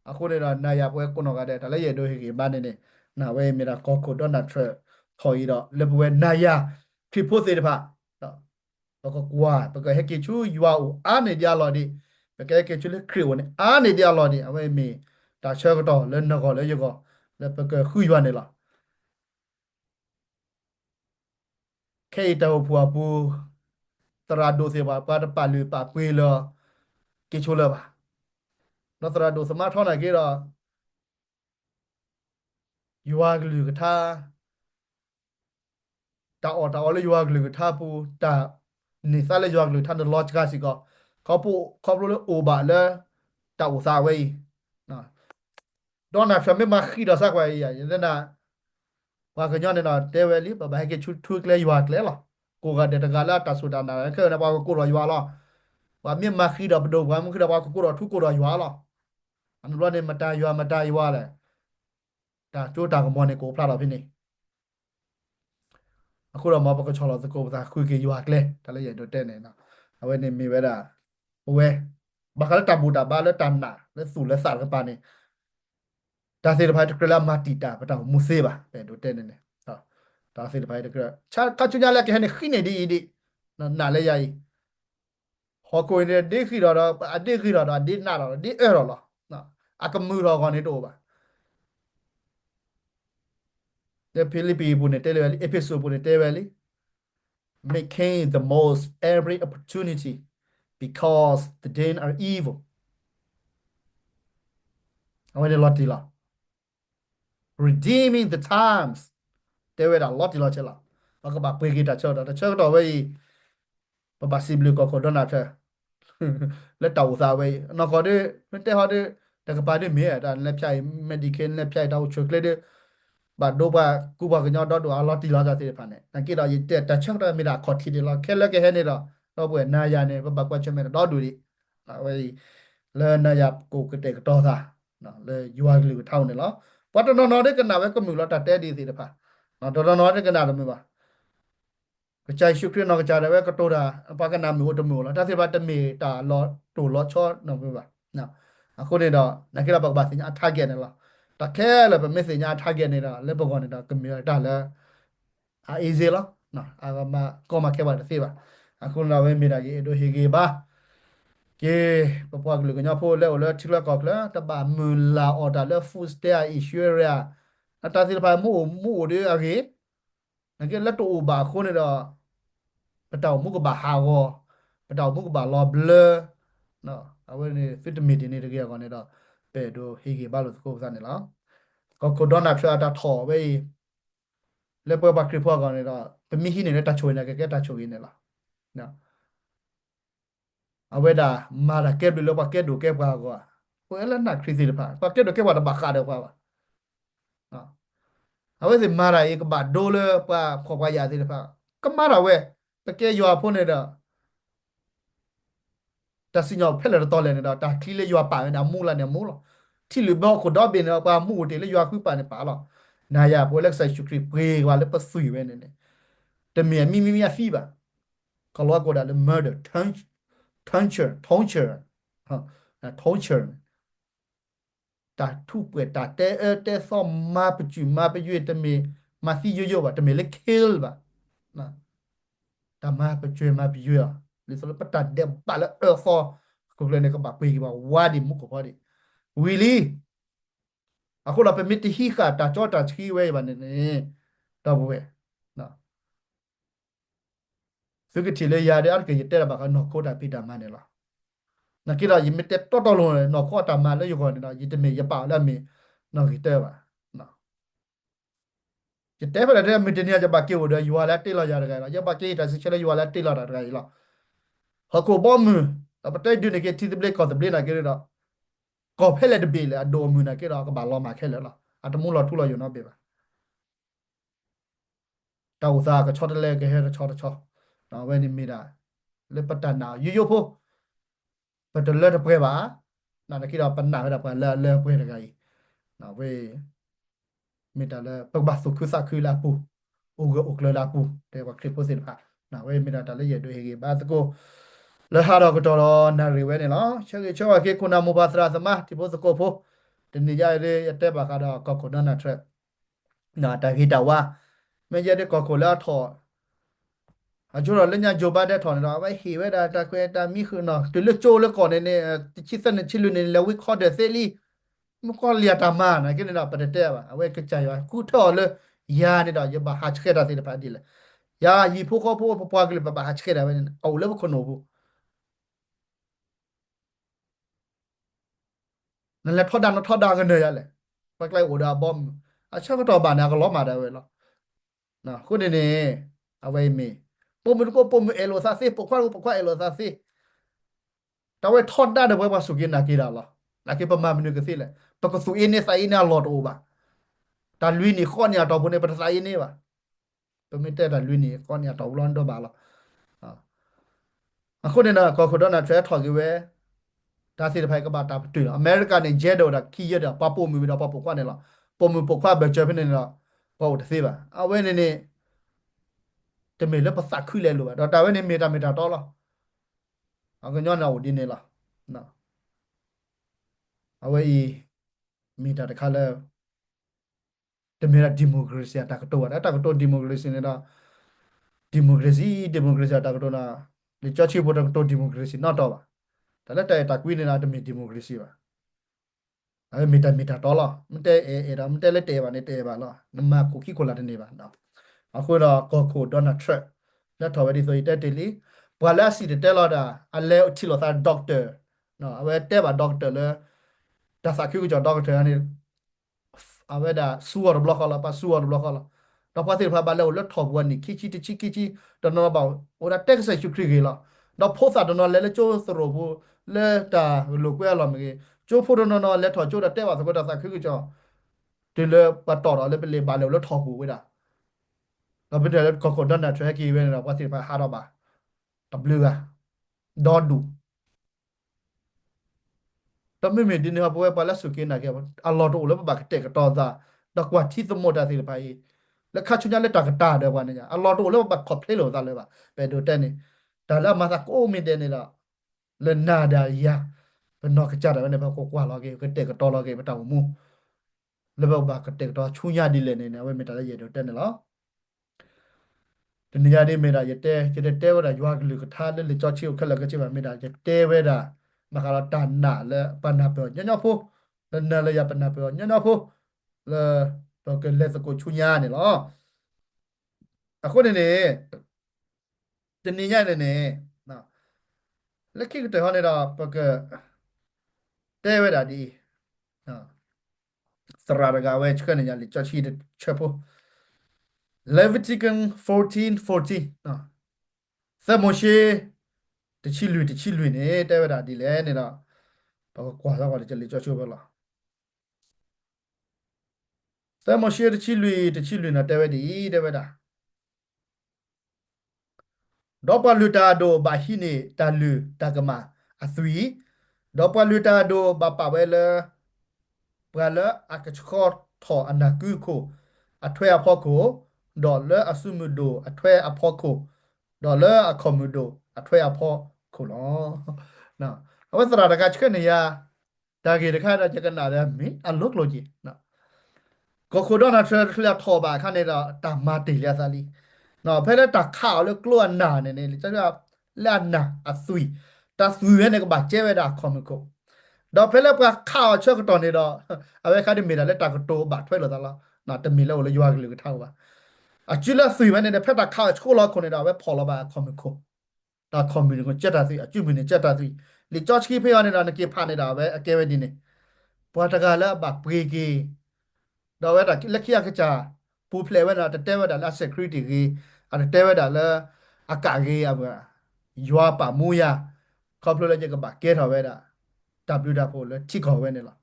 အခုနေတော့နာရပွဲကုနော်ကတဲ့ဒါလည်းရတော့ဟေမနေနေနာဝဲမြေတာကောကိုတော့နာထရခေါ်ရတော့လေပွဲနာရခိဖို့စေတဖာနော်တော့ကွာပကဟဲကေချူယူအာအာနေကြလော်ဒီပကဲကေချူလေခရီဝနေအာနေကြလော်ဒီအဝဲမေဒါချေကတော့လဲနော်ကောလဲရကောလဲပကခူယူနေလားခေတောဖွာပူတရာဒိုစေပါပါတပါလူပါပွေလောကေချူလပါနော်တရာဒိုစမထောင်းနိုင်ကေတော့ယူအာကလူကထားတာအော်လေယူအာကလူကထားပူတာနေစားလေယူအာကလူထားတဲ့ lodge ကစီကောခေါပူလေအိုဘာလေတာဝစာဝေးနော်တော့နာဖျမမခီတော့စကွာရရတဲ့နာဘာကညနေတော့တဲဝဲလီဘာကချူထွေးကလေးယူအာကလေးလားကိုကတဲ့တကလာတဆူတာနာခဲနေပါကိုရောယူအာလားဘာမြမခီတော့ဘဒိုဘာမခီတော့ဘာကိုရောထူကိုရောယူအာလားအနုရနေမတာယူအာလေဒါကျိုးတာကမောနေကိုဖလာတော့ဖြစ်နေအခုတော့မဘကချောလာစကောပသာခွေကေယူဟာကလေဒါလည်းရတော့တဲ့နေနော်အဝဲနေမိဝဲတာဝဲဘာကလတဘူတာဘာလတန်နာလဲစုလဲစားကပါနေဒါစေတဖိုင်တကလာမာတီတာပတောင်မူစေးပါပဲတော့တဲ့နေနေဟောဒါစေတဖိုင်တကချာကချွညာလက်ကနေခိနေဒီနော်နာလဲရည်ဟောကိုနေဒီခိတော့အတိခိတော့ဒီနာတော့ဒီအဲ့တော့လားနော်အကမှုတော့ကနေတော့ပါ the Philippines ဘူးနေတယ်လေ episode ဘူးနေတယ်ပဲလေ making the most every opportunity because the Danes are evil အဝဲလော်တီလာ redeeming the times တဲဝဲတာလော်တီလာချက်လာဘာကဘာပွေဂီတာချောတာချောတော့ဝဲပပစီဘလကိုကိုဒနာတဲ့လက်တောက်စားဝဲနော်ခေါ်တဲ့တဲ့ဟောတဲ့တကပါတဲ့မြေတာလက်ဖြိုင် medical လက်ဖြိုင်တော့ chocolate ဘာဒိုဘာကူဘာကညတော့တော့အလော်တီလာကြတဲ့ဖာနေနကိတော့ရတဲ့တချောတော့မိတာခေါ်တီတယ်လားခဲလက်ကဟဲနေတော့ပွဲနာရနေပပကွက်ချမဲတော့ဒူဒီဝဲလဲနာရကိုကတဲ့တော့သာနော်လဲယူအကလေးကိုထောင်းနေလားဘာတော့နော်တဲ့ကနာဝဲကမြူလာတတဲဒီစီတဖာနော်တော်တော်တဲ့ကနာတော့မြပါကကြိုင်ရှုခရနော်ကကြတယ်ဝဲကတိုတာဘာကနာမြူတမြူလားတသေဘာတမေတာလောတူလောချောနော်မြပါနော်အခုနေတော့နကိရဘကဘာစညာထားခဲ့နေလားတခဲလည်းပဲမစညာထားခဲ့နေတာလက်ပကောနေတာကမြူတာလည်းအေးစေလားနော်အာမကောမခဲပါတသေပါအခုလာဝဲမိတာကြီးတို့ဟေကေပါကေပပကလူကညဖိုလဲလဲထီလာကောကလာတဘာမူလာအော်ဒါလဲဖူစတဲအီရှူရယာအတာစီပါမူဒီအကေငကေလက်တူဘာခုနေတော့ပတောင်မုကဘာဟာဝပတောင်မုကဘာလောဘလနော်အဝဲနေဖစ်တမီတင်နေတကယ်ကောနေတော့ပဲတို့ဟေကေဘာလို့စကိုစနေလားကိုဒေါနာဖျာတာထော်ပဲလက်ပွဲပါခရဖွာကောနေတော့ပမီဟိနေတဲ့တချိုနေကဲတချိုရင်းနေလားနော် aweda mara ke bilo pa ke do ke pa ko ko ela na krisi de pa ke do ke wa da ba ka de pa ba awese mara e ka ba do le pa ko pa ya de pa ka mara we pa ke yo phone ne da ta si nyaw phele to le ne da ta kli le yo pa ne da mu la ne mu lo ti lu bo ko do be ne pa mu de le yo ku pa ne pa lo na ya bo le sa shukri pre wa le pa sui we ne ne te me mi ya fi ba ka lo ko da le murder torture ฮะtorture ตาทุกเปิดตาแต่ซ่อมมาประจุมาไปยืดแต่มีมาซี่เยอะๆว่ะแต่มีเล็กคิลว่ะนะแต่มาประจุมาไปยืดหรือสรุปตัดเดบปะแล้วฟอก็เลยในกระบะปีกว่าว่าดิมุกกับพอดิวิลลี่อะคนเราเป็นมิตรที่ขาดตาจอตาชี้ไว้บันนี้ตาบุเวนะซึ่งก็ทีเลยยาเดียร์ก็ยึดแต่ละบักนอกโคตรพิดามันเนี่ยละนักกีฬายิมมิตรตัวลงเลยนอกโคตรมาแล้วอยู่ก่อนนะยึดมียาป่าแล้วมีนอกกีตาร์ว่ะนะ จะเทปอะไรเนี่ยมิดเนียจะบักเกี่ยวเดียวยูอาร์เลตติลาจาระกันละจะบักเกี่ยวแต่สิ่งเช่นยูอาร์เลตติลาระกันละฮักโคบอมแต่ประเทศดูนี่ก็ที่ตะเบลก็ตะเบลนะกี่เรื่องก็เพลดเบลอะโดมือนะกี่เรื่องก็บาลอมาแค่เลยละอัตมุลทุลอยู่นะเบบแต่อุตสาหก็ชอตเล่ก็เฮก็ชอตชอนะเว้ยนี่มีได้เลยปัตตานาอยู่ๆพวกปัตตาเล่ตะเปบ่านั่นนะกี่เรื่องปัญหาก็ได้ปัญเล่เล่เปได้ไงนะเว้ยมีแต่ละปักบัสสุขุสักคือลาปูอุกเลยลาปูแต่ว่าคลิปโพสิค่ะนะเว้ยมีแต่ละเอียดด้วยเฮกบ้าสกู แล้วหาเราก็ตอรอนารีเวเนี่ยเนาะเชื่อเชื่อว่าเกี่คุณามุบาสราสมาที่พสกโพทีนี้ยายเลยเตะบากาดก็คนนั้นนะเทรนะแต่คิดแต่ว่าไม่ใช่ได้ก็คนละถออาจุเราเล่นยาโจบาได้ถอนเราไว้หีไว้ได้ตาเควตามีคือเนาะตัวเลือกโจเลือกก่อนเนี่ยชิสันชิลุนเนี่ยแล้ววิเคราะห์เดซเซลี่มันก็เลียตามานะก็เลยเราประเดี๋ยวเอาไว้กระจายว่าคู่ถอเลยยาเนี่ยเราจะบาฮัชเคดาสิเดปาดีเลยยายีพวกเขาพวกพวกกันเลยบาฮัชเคดาเว้ยเอาเลยพวกคนโน้ นั่นแหละทอดดังกันเลยอะแหละปักไลโอดาบอมอาชาก็ต่อบานเนี่ยก็ล้อมาได้เว้ยล่ะนะคุณเนี่ยเอาไว้มีปุ่มเอโลซาซีปกควาเอโลซาซีแต่ว่าทอดได้เดี๋ยวไว้มาสุกินนากีดาล่ะนากีประมาณมันนึกสิแหละปกสุอินเนี่ยใส่เนี่ยหลอดโอบะแต่ลุยนี่ข้อเนี่ยต่อบุญในภาษาอินเนี่ยวะตัวไม่แต่ลุยนี่ข้อเนี่ยต่อร้อนตัวบาล่ะอ่าคุณเนี่ยนะก็คนนั้นนะเชื่อถอดกี่เว้ยตาสีไทยก็บาตาตื่นอเมริกาเนี่ยเจดอดขี้เยอะเด้อป้าปุ่มมีดอกป้าปกควาเนี่ยล่ะปุ่มปกควาเบลเจอเป็นเนี่ยล่ะป้าอุตสิบะเอาไว้เนี่ย te me le pasa khule lo ba da we ne me ta to lo a ko nyo na o di ne la na a we i me ta de khala te me ra democracy ta ko to da ta ko to democracy ne da democracy ta ko to na le cho chi bo ta ko to democracy na to ba ta le ta kwi ne na te me democracy ba a me ta to lo me te da me te le te ba ne te ba lo na ma ko ki ko la de ne ba na a ko da ko Donald Trump แล้วถอดไปที่สุดแต่ทีนี้พอแล้วสิเดตลอดอ่ะอันแล้วที่เราทำด็อกเตอร์เนาะเอาไว้แต่ว่าด็อกเตอร์เลยแต่สักคิวก็จะด็อกเตอร์อันนี้เอาไว้ด่าสู้รบบล็อกเขาละปะสู้รบบล็อกเขาละเราพอที่พาบาลแล้วถอดวันนี้คิดตอนนั้นเราบอกโอ้ได้เท็กซ์ชุกรีกันละเราโพสต์ตอนนั้นแล้วโจ้สรุปแล้วแต่ลูกเวลาเมื่อกี้โจ้พูดตอนนั้นแล้วถอดโจ้ได้แต่ว่าสมมติสักคิวก็จะที่เลยปะต่อเราเลยเป็นเลยบาลแล้วถอดบูไว้ด่าเราไปเดี๋ยวก็กดดันนะช่วยให้กี่เว้นเราพอที่พาหาเราบ่า ตับเรือดอดูแต่ไม่มีดินครับเพราะว่าปลาสุกินนะแกว่าอัลลอฮ์ตัวแล้วบักเตะกตอซาดอกว่าที่สมุทรอาสิลไปแล้วข้าชุนยาเล็ตากตาเดียวกันเนี่ยอัลลอฮ์ตัวแล้วบักขอบเพลโลซาเลยว่าไปดูเต้นนี่แต่แล้วมาสักโอ้มีเดนนี่ละเลนนาดายาเป็นนอกกระจาดอะไรเนี่ยพอกว่าเราเกก็เตะกตอเราเกไปตามมูแล้วบักเตะกตอชุนยาดิเลนเนี่ยว่ามีแต่ละเยดูเต้นนี่ละ တနေရာနေမေတာရတဲကျတဲ့တဲဝဒရွာကလူကထားလေကြောချီကိုခက်လကချီပါမေတာကျတဲဝဲတာမခါတော့တန်နာလေပနာပြောညညဖိုးနလေရပနာပြောညညဖိုးလေတော့ကလက်စကိုချူညာနေလောအခုနေတနေရနေနေနော်လက်ခိကတဲ့ဟောနေတာပကတဲဝဲတာဒီနော်စရာရကဝဲချကနေရလေကြောချီချက်ဖို့ Leviticus 14:14နော်သက်မရှေ တချီလွေနေတဲ့ဝတာဒီလဲနေတော့ဘာကွာတော့ကြလေကြောချိုပဲလားแต่มอเชียตะชิลุยนะแต่เวดีแต่เวดาดอปาลูตาโดบาฮิเนตาลูตากะมาอะซุยดอปาลูตาโดบาปาเวเลปราเลอากะชคอทออนากุโคอะถวยอะพอโคดอเลอะซุมุโดอะถวยอะพอโคดอเลอะคอมุโดอะถวยอะพอโคลอนะเอาไว้สระตะกะชะเนยาตาเกตะคาตะจักะนาเดมิอะลุกโลจินะก็โคดอนะเทรทะทอบาคันเนดาตามาติเลียซาลี နော်ဖဲလက်တာခါလို့ကလောနာနေနေကျတော့လာနာအဆွီတာဆွီရနေကဘာကျဲဝဲတာခေါမကိုတော့ဖဲလက်ကခါချက်တော်နေတော့အဝဲခါဒီမီလာလက်တာကတိုးဘာထွဲလို့သလားနော်တမီလို့ရွာကလေးကထောက်ပါအကျလဆွီဝဲနေတဲ့ဖက်တာခါချိုးလို့ခုနေတာပဲဖော်လို့ပါခေါမကိုဒါကွန်မြူနီကိုကြက်တာစီအကျူမီနေကြက်တာစီလေကြော့ချ်ကီဖေးရနေတာနေကေဖာနေတာပဲအကဲဝဲဒီနေပွာတကလည်းဘာပရီကီတော့ဝဲတာလက်ခိယကကြပူဖလေဝဲတာတဲဝဲတာလက် security ကြီးအဲ့တဲဝဲတာလဲအကာကြီးအဘရွာပါမူရခေါပလိုလည်းကြကဘာကဲထော်ဝဲတာ W တာဖို့လဲထိခေါ်ဝဲနေလား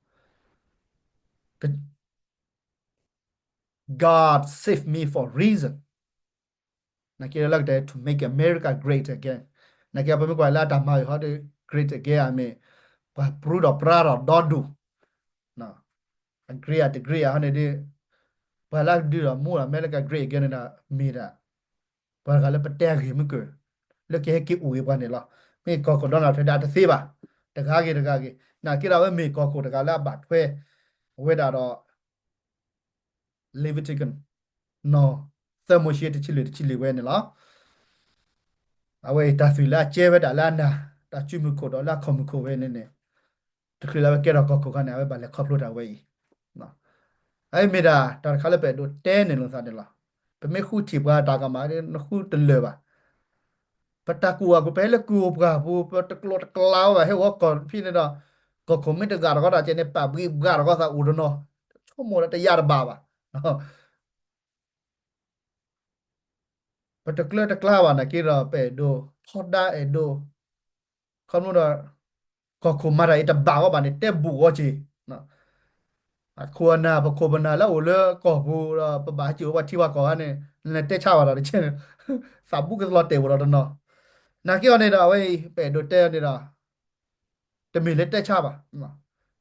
God save me for reason နကေလက်တဲ့ to make America great again နကေပမေကွာလာတမိုင်ဟောတဲ့ great again အမေဘာပရူတော့ပရာတော့ဒေါ်ဒူနော် agree at degree ဟန်နေဘာလာဒီတော့မူ America great again နာမီတာဘာကလည်းပတဲခေမကွလက်ကေကိဦးဘာနေလားမေကောကိုတော့နာထတာတသေးပါတကားကေနာကိရဝဲမေကောကိုတကားလာဘတ်ဖဲဝဲတာတော့ Leviticus နော်သမုရှိတချီလေဝဲနေလားအဝဲတာဖီလာကျဲဝဲတာလာနာတာချူမကိုတော့လာခမကိုဝဲနေတခလလာကေရကောကိုကနေဝဲဘာလဲခေါပလို့တာဝဲနော်အဲ့မေတာတာခါလည်းပဲတို့တဲနေလို့စားတယ်လားပမေခုတီပွားတာကမာရခုတလေပါပတကူအကိုပဲလေကူပကဘူပတကလောတကလာဝဟဲဝကောဖိနေတော့ကိုကွန်မန့်တကတော့တာကျနေပပဂီဂါရောသာဦးဒနောချုံမောတရပါပါနော်ပတကလတကလာဝနာကေရပဲဒိုဖော်ဒါအေဒိုခမလို့တော့ကိုခုမရိုက်တဘာဝဘာနေတက်ဘူဝချီနော်အခုနာပကိုဘနာလာဦးလေကောဘူပဘာချီဝတိဝကောနဲ့လက်တက်ချပါတော့တဲ့စာဘူးကလောတေဝရတော့နော်နာကေရနေတာဝဲပဲဒိုတဲနေတာတမီလက်တက်ချပါနော်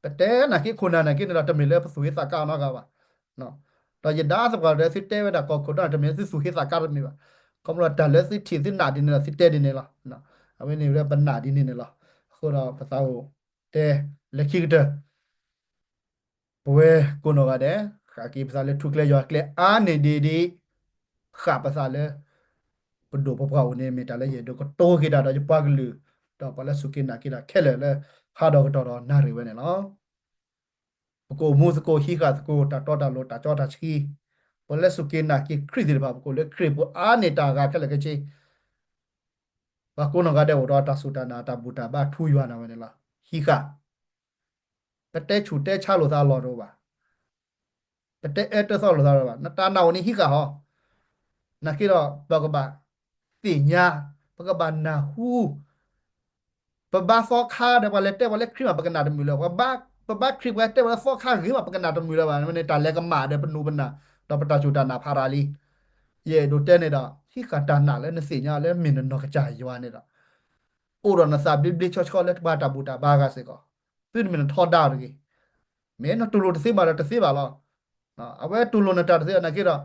ပတဲနာကေခုနာနာကေနေတာတမီလက်ပစုရစကာနော်ကပါနော်တော့ယဒါစကောတဲ့စစ်တဲဝဒါကောခုတော့တမီစစ်စုဟိစကာရမီပါကမ္ဘာတလက်စစ်တီစစ်နာဒီနေတာစစ်တဲဒီနေလားနော်အဝဲနေရပနာဒီနေနေလားခုတော့ပစာကိုတဲလက်ခိကတဲ့ဘဝကိုနော်ကတဲ့ခါကိပစာလက်ထုကလေရောကလေအာနေဒီခါပစာလေပဒိုပပဝနေမီတလည်းရတော့တိုးခိတာတော့ပကလူတော့ပလက်စုကိနာကိတာခဲလေဟာတော့တော်နာရီဝဲနေနော်ကိုမုစကိုဟိကစကိုတာတော့တာလို့တာကြောတာချီပလက်စုကိနာကိခရစ်ဒီဘာကိုလေခရစ်ပအာနေတာကခဲလေကချီဘာကိုနော်ကတဲ့ဝတော့တာဆူတာနာတာဘူတာဘာထူရွာနာဝဲနေလားဟိကတတဲချူတဲချလို့သားလော်တော့ပါတတဲအဲတဆောလို့သားတော့ပါနတာနာဝနေဟိကဟောနာကိတော့ဘကဘာတိညာဘကဘာနာဟူပဘာဖောခါတဲ့ဘလက်တဲ့ဘလက်ခရစ်မပကနာတမူလောပဘာခရစ်ဝဲတဲ့ဘလက်ဖောခါခရစ်မပကနာတမူလောပါမနေတာလက်ကမာတဲ့ပနူပနာတော့ပတာချူတာနာဖာရာလီယေဒိုတဲနေတာဟိကတာနာလဲနစီညာလဲမင်းနော်ကကြာရွာနေတာအိုရနစာဘိဘလီချောချောလက်ဘာတာဘူတာဘာကစေကောပြင်းမင်းထော်ဒါရကြီးမင်းနော်တူလို့တစေပါလားတစေပါလားနော်အဝဲတူလို့နတာတစေနာကေတော့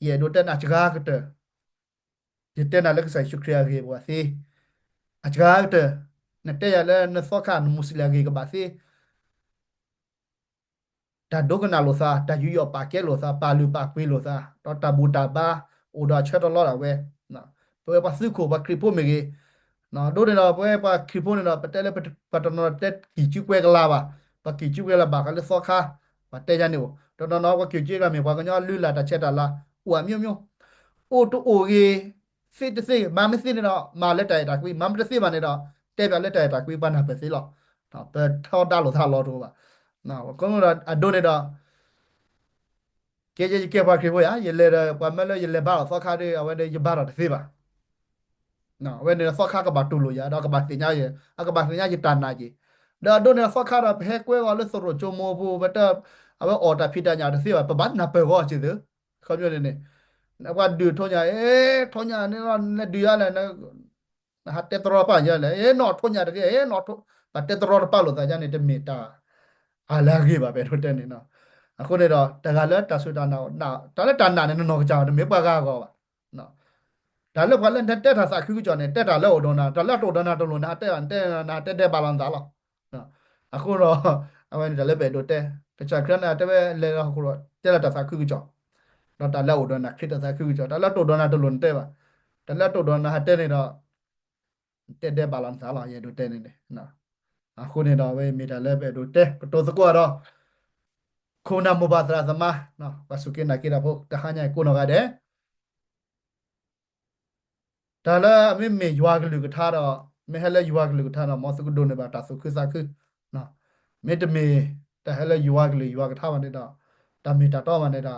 ယေဒိုတဲနာချကာကတဲ့ဒီတဲနာလက်ဆိုင်ရှုခရယာကေဘောစီအချကာကတဲ့နတဲ့ရလဲနစောခါနမုစလကေကဘာစီဒါဒုကနာလိုစာဒါယူယောပါကဲလိုစာပါလူပါကွေးလိုစာတော့တဘူတာပါအိုဒါချက်တော့လာဝဲနော်ပွဲပါစုကိုပါခရီပိုမေကြီးနော်တို့နေတော့ပွဲပါခရီပိုနေတော့ပတဲလေပတနော်တက်ကီချူကွဲကလာပါကီချူကွဲလာပါကလေစောခါပါတဲကြနေဘောတော့နော်ကကီချူကမြေပါကညလူလာတချက်တာလာဦးအမျိုးမျိုးအိုတိုအိုကြီးစစ်တစစ်မမစစ်နေတော့မာလက်တိုင်တာကွေးမမတစစ်ပါနေတော့တဲပြလက်တိုင်တာကွေးပါနာပဲစီလောနော်ပဲထောတာလို့ထားလို့တော့ပါနော်ကောင်းတော့အဒိုနေတော့ကေပါခေဘောရရလေပါမလဲရလေဘာသောခါတွေအဝဲတွေရဘာတော့သေးပါ no when the fuck ka ba tu lo ya da ka ba tinya ye ka ba tinya ji tan na ji da do ne fuck ka da phe kwe wa le so ro cho mo bu ba ta a ba order phit ta nya de se ba ba na pe go chi de kho myo ne na kwa du tho nya tho nya ne ne du ya le na ha te tro pa ya le no tho nya de no tho ba te tro pa lo ta ja ne de me ta a la ge ba be tho te ne no အခုနေတော့တကလည်းတဆူတနာနာဒါလည်းတနာနဲ့နော်ကြောင်မေပကားကောပါနော်ဒါလည်းဘာလဲတက်တာစာခုကြောင်နဲ့တက်တာလည်းဟိုတော့နာဒါလည်းတော့ဒနာတော့လို့နာတက်နာတက်ပါလန်သားလားနော်အခုတော့အဝင်ဒါလည်းပဲတော့တက်တခြားခရနာတက်ပဲလဲတော့အခုတော့တက်တာစာခုကြောင်တော့ဒါလည်းဟိုတော့နာခရတာစာခုကြောင်ဒါလည်းတော့ဒနာတော့လို့တက်ပါဒါလည်းတော့ဒနာတက်နေတော့တက်ပါလန်သားလားရဲ့တော့တက်နေတယ်နော်အခုနေတော့ပဲမိတာလည်းပဲတော့တက်တော့စကွာတော့ Kuna mubadara zama no pasukin na kira bo tahanya kuno ga de dala me me yuwa glu ga tha do me hele yuwa glu ga tha do mo su ku do ne ba ta su khu sa khu no me de me ta hele yuwa glu yuwa ga tha ba ne da ta me ta to ba ne da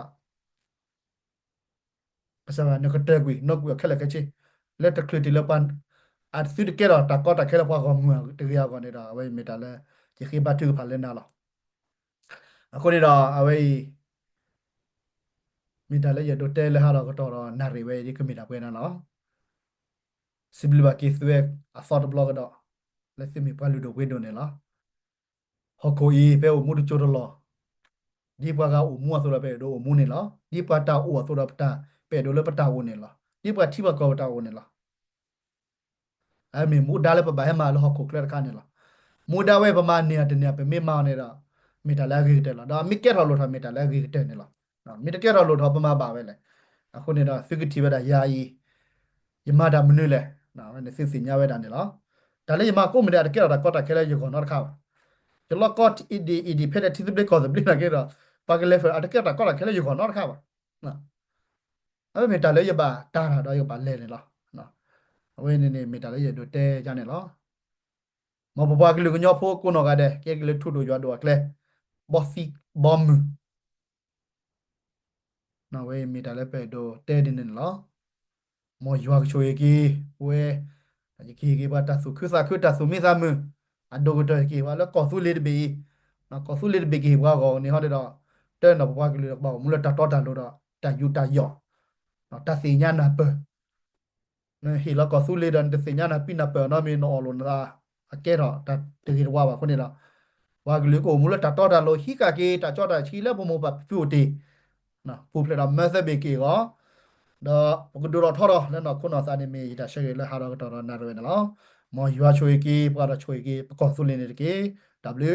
pasa ba no ka te gui no ku khela ka chi le ta khlu ti le pan at su de ke do ta ko ta khela kwa ko mu te ya ko ne da we me ta le ji khi ba tu pha le na lo အခုနေတော့အဝေးမီတာလည်းရတော့တဲလည်းဟာတော့တော့နာရီပဲဒီကမီတာပွဲနော်စီဘလဘကီဆွဲအဖော်တဘလော့ကတော့လက်စမီပါလူတော့ဝေဒိုနေလားဟော်ကိုဤပဲမှုချိုတော့လောဒီဘကအမှုဆိုတော့ပဲတော့မှုနေလားဒီပတာအိုဆိုတော့ပတာပဲတော့လည်းပတာဝင်နေလားဒီဘတိဘကောတာဝင်နေလားအဲ့မီမူဒါလည်းပဘာဟဲမှာလောဟော်ကိုကလကနေလားမူဒါဝဲပမာနေတယ်နေပဲမေမောင်းနေတာမီတာလည်းကြီးတယ်လားဒါမီကက်ထော်လို့ထားမီတာလည်းကြီးတယ်နေလားနော်မီတကက်ထော်လို့ထားပမာပါပဲလေအခုနေတော့ figurative ပဲဒါယာယီယမတာမနွေလေနော်နစစ်စညာဝဲတာနေလားဒါလည်းယမကိုမတဲ့တကက်တော့ကောတာခဲလဲယူကောနော်တခါကျလောကော့အီဒီဖက်တဲ့တိပလက်ကောတဲ့ပလနာကေတော့ပါကလေးဖအတကက်တော့ကောတာခဲလဲယူကောနော်တခါပါနော်အဲ့မေတာလည်းယပါတာတာတော့ယပါလဲနေလားနော်အဝဲနေမေတာလည်းရတော့တဲကြနေလားမဘဘကလူကညောဖို့ကိုနော်ကတဲ့ကဲကလေးထုတို့ရွာတော့ကလဲဘော်ဖီဘောမ်နော်ဝဲမေတာလည်းပဲတော့တဲနေနေလားမော်ရွာချိုရီကီဝဲအကြီးကြီးဘာတဆုခဆာခတဆုမိသမအဒိုဂတကီဝါလကောဆူလီဒဘီနော်ကောဆူလီဒဘီကီဘာကောနေဟောတဲ့တော့တဲနော်ဘွားကလေးတော့မူလတတော်တလို့တော့တယူတယောနော်တစီညာနာပနော်ဟီလကောဆူလီဒန်တစီညာနာပိနာပနော်မီနော်လို့နာအကဲတော့တတကီဝါပါခုနေတော့ဝါကလေးကိုမူလတတော်တလို့ဟီကကေတကြောတာချီလဲဘုံမပပြိုတေနော်ပူပလတာမက်ဆက်ဘေကီကောတော့ဘကဒူရထော်ရလဲတော့ခုနစာနေမီဒါရှေလဲဟာတော့တော်တော်နာရယ်နော်မော်ယူချွေကီပကတော့ချွေကီပကောဆူလင်းနေတကေ W